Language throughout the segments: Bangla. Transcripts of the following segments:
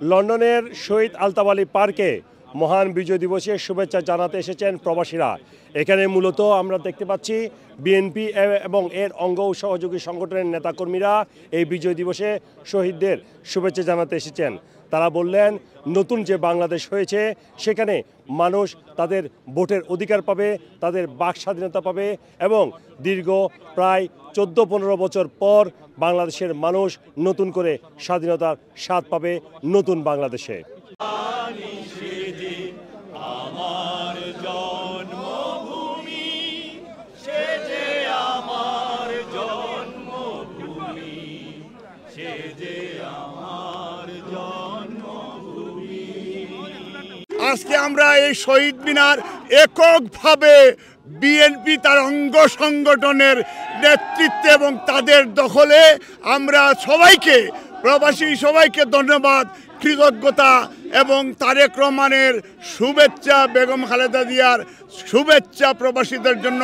লন্ডনের শহীদ আলতাফ আলী পার্কে মহান বিজয় দিবসের শুভেচ্ছা জানাতে এসেছেন প্রবাসীরা। এখানে মূলত আমরা দেখতে পাচ্ছি বিএনপি এবং এর অঙ্গ ও সহযোগী সংগঠনের নেতাকর্মীরা এই বিজয় দিবসে শহীদদের শুভেচ্ছা জানাতে এসেছেন। তারা বললেন, নতুন যে বাংলাদেশ হয়েছে সেখানে মানুষ তাদের ভোটের অধিকার পাবে, তাদের বাক স্বাধীনতা পাবে এবং দীর্ঘ প্রায় 14-15 বছর পর বাংলাদেশের মানুষ নতুন করে স্বাধীনতার স্বাদ পাবে নতুন বাংলাদেশে। আজকে আমরা এই শহীদ মিনার এককভাবে বিএনপি তার অঙ্গ সংগঠনের নেতৃত্বে এবং তাদের দখলে আমরা সবাইকে, প্রবাসী সবাইকে ধন্যবাদ, কৃতজ্ঞতা এবং তারেক রহমানের শুভেচ্ছা, বেগম খালেদা জিয়ার শুভেচ্ছা প্রবাসীদের জন্য।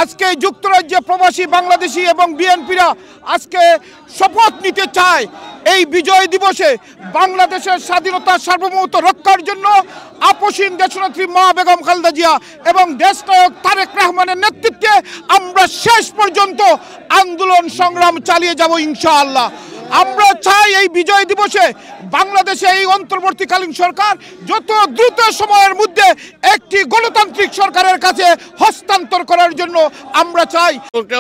আজকে যুক্তরাজ্যে প্রবাসী বাংলাদেশি এবং বিএনপিরা আজকে শপথ নিতে চায় এই বিজয় দিবসে বাংলাদেশের স্বাধীনতা সার্বভৌমত্ব রক্ষার জন্য আপসীন দেশনেত্রী মা বেগম খালেদা জিয়া এবং দেশনায়ক তারেক রহমানের নেতৃত্বে আমরা শেষ পর্যন্ত আন্দোলন সংগ্রাম চালিয়ে যাব ইনশাআল্লাহ। আমরা চাই এই বিজয় দিবসে বাংলাদেশে এই অন্তর্বর্তীকালীন সরকার যত দ্রুত সময়ের মধ্যে একটি গণতান্ত্রিক সরকারের কাছে হস্তান্তর করার জন্য আমরা চাই।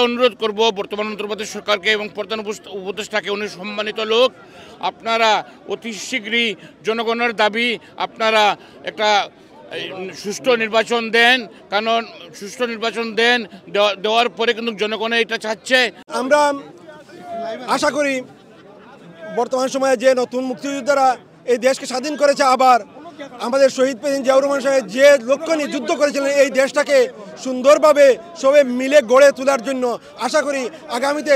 অনুরোধ করব বর্তমান অন্তর্বর্তী সরকারকে এবং প্রধান উপদেষ্টাকে, উনি সম্মানিত লোক, আপনারা অতি শীঘ্রই জনগণের দাবি আপনারা একটা সুষ্ঠু নির্বাচন দেন, কারণ সুষ্ঠু নির্বাচন দেওয়ার পরে কিন্তু জনগণ এটা চাচ্ছে। আমরা আশা করি বর্তমান সময়ে যে নতুন মুক্তিযোদ্ধারা এই দেশকে স্বাধীন করেছে, আবার আমাদের শহীদ প্রেসিডেন্ট জিয়াউর রহমান সাহেব যে লক্ষ্য নিয়ে যুদ্ধ করেছিলেন এই দেশটাকে সুন্দরভাবে সবে মিলে গড়ে তোলার জন্য, আশা করি আগামীতে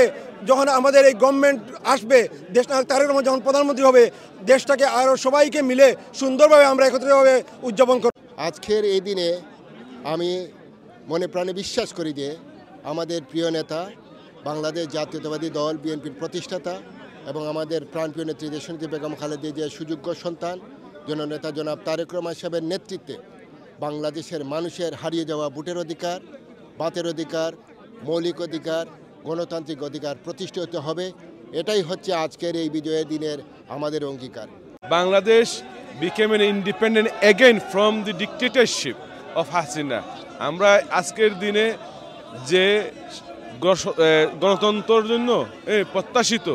যখন আমাদের এই গভর্নমেন্ট আসবে, দেশনায়ক তারেক রহমান যখন প্রধানমন্ত্রী হবে, দেশটাকে আরও সবাইকে মিলে সুন্দরভাবে আমরা একত্রিতভাবে উদযাপন করব। আজকের এই দিনে আমি মনে প্রাণে বিশ্বাস করি যে আমাদের প্রিয় নেতা, বাংলাদেশ জাতীয়তাবাদী দল বিএনপির প্রতিষ্ঠাতা এবং আমাদের প্রাণপ্রিয় নেত্রী দেশনেত্রী বেগম খালেদা জিয়ার সুযোগ্য সন্তান জননেতা জনাব তারেক রহমান সাহেবের নেতৃত্বে বাংলাদেশের মানুষের হারিয়ে যাওয়া ভোটের অধিকার, বাতের অধিকার, মৌলিক অধিকার, গণতান্ত্রিক অধিকার প্রতিষ্ঠিত হবে। এটাই হচ্ছে আজকের এই বিজয়ের দিনের আমাদের অঙ্গীকার। Bangladesh became an independent again from the dictatorship of Hasina. আমরা আজকের দিনে যে গণতন্ত্রের জন্য প্রত্যাশিত,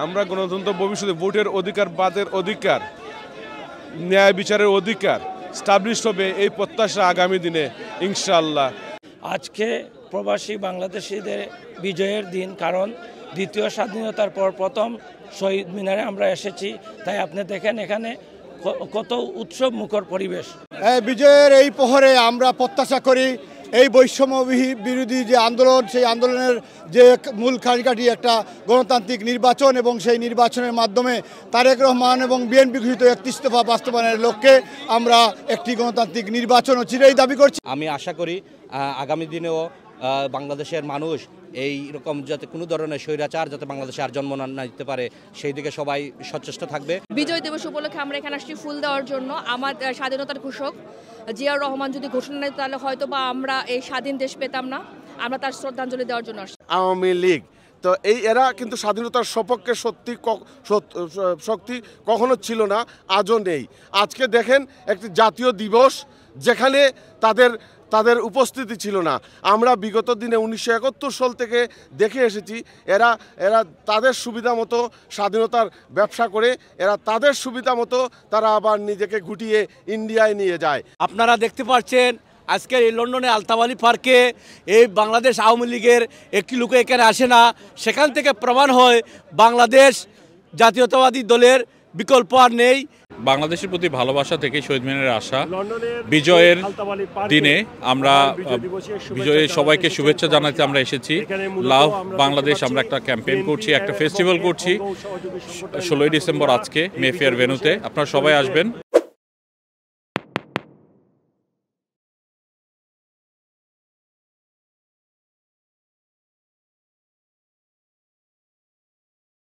আমরা গণতন্ত্র ভবিষ্যতে ভোটের অধিকার, বাদের অধিকার, ন্যায় বিচারের অধিকার স্টাবলিশ হবে, এই প্রত্যাশা আগামী দিনে ইনশাআল্লাহ। আজকে প্রবাসী বাংলাদেশিদের বিজয়ের দিন, কারণ দ্বিতীয় স্বাধীনতার পর প্রথম শহীদ মিনারে আমরা এসেছি, তাই আপনি দেখেন এখানে কত উৎসব মুখর পরিবেশ। বিজয়ের এই প্রহরে আমরা প্রত্যাশা করি এই বৈষম্য বিরোধী যে আন্দোলন, সেই আন্দোলনের যে মূল কারিকাঠি একটা গণতান্ত্রিক নির্বাচন এবং সেই নির্বাচনের মাধ্যমে তারেক রহমান এবং বিএনপি ঘোষিত 31 দফা বাস্তবায়নের লক্ষ্যে আমরা একটি গণতান্ত্রিক নির্বাচন চিরেই দাবি করছি। আমি আশা করি আগামী দিনেও বাংলাদেশের মানুষ এই রকম যাতে কোনো ধরনের স্বৈরাচার যাতে বাংলাদেশে আর জন্ম না দিতে পারে সেই দিকে সবাই সচেষ্ট থাকবে। বিজয় দিবস উপলক্ষে আমরা এখানে আসছি ফুল দেওয়ার জন্য। আমার স্বাধীনতার ঘোষক জিয়াউর রহমান যদি ঘোষণা দিত তাহলে হয়তো বা আমরা এই স্বাধীন দেশ পেতাম না। আমরা তার শ্রদ্ধাঞ্জলি দেওয়ার জন্য আসছি। আওয়ামী লীগ তো এরা কিন্তু স্বাধীনতার সপক্ষে শক্তি কখনো ছিল না, আজও নেই। আজকে দেখেন একটি জাতীয় দিবস যেখানে তাদের উপস্থিতি ছিল না। আমরা বিগত দিনে 1971 সাল থেকে দেখে এসেছি এরা তাদের সুবিধা মতো স্বাধীনতার ব্যবসা করে তাদের সুবিধা মতো তারা আবার নিজেকে গুটিয়ে ইন্ডিয়ায় নিয়ে যায়। আপনারা দেখতে পাচ্ছেন আজকের এই লন্ডনে আলতাফ আলী পার্কে এই বাংলাদেশ আওয়ামী লীগের একটি লোক এখানে আসে না। সেখান থেকে প্রমাণ হয় বাংলাদেশ জাতীয়তাবাদী দলের বিকল্প আর নেই। বাংলাদেশের প্রতি ভালোবাসা থেকে শহীদ মিনারে আসা বিজয়ের দিনে আমরা বিজয়ের সবাইকে শুভেচ্ছা জানাতে আমরা এসেছি। লাভ বাংলাদেশ আমরা একটা ক্যাম্পেইন করছি, একটা ফেস্টিভ্যাল করছি 16ই ডিসেম্বর আজকে মেফেয়ার ভেন্যুতে। আপনারা সবাই আসবেন।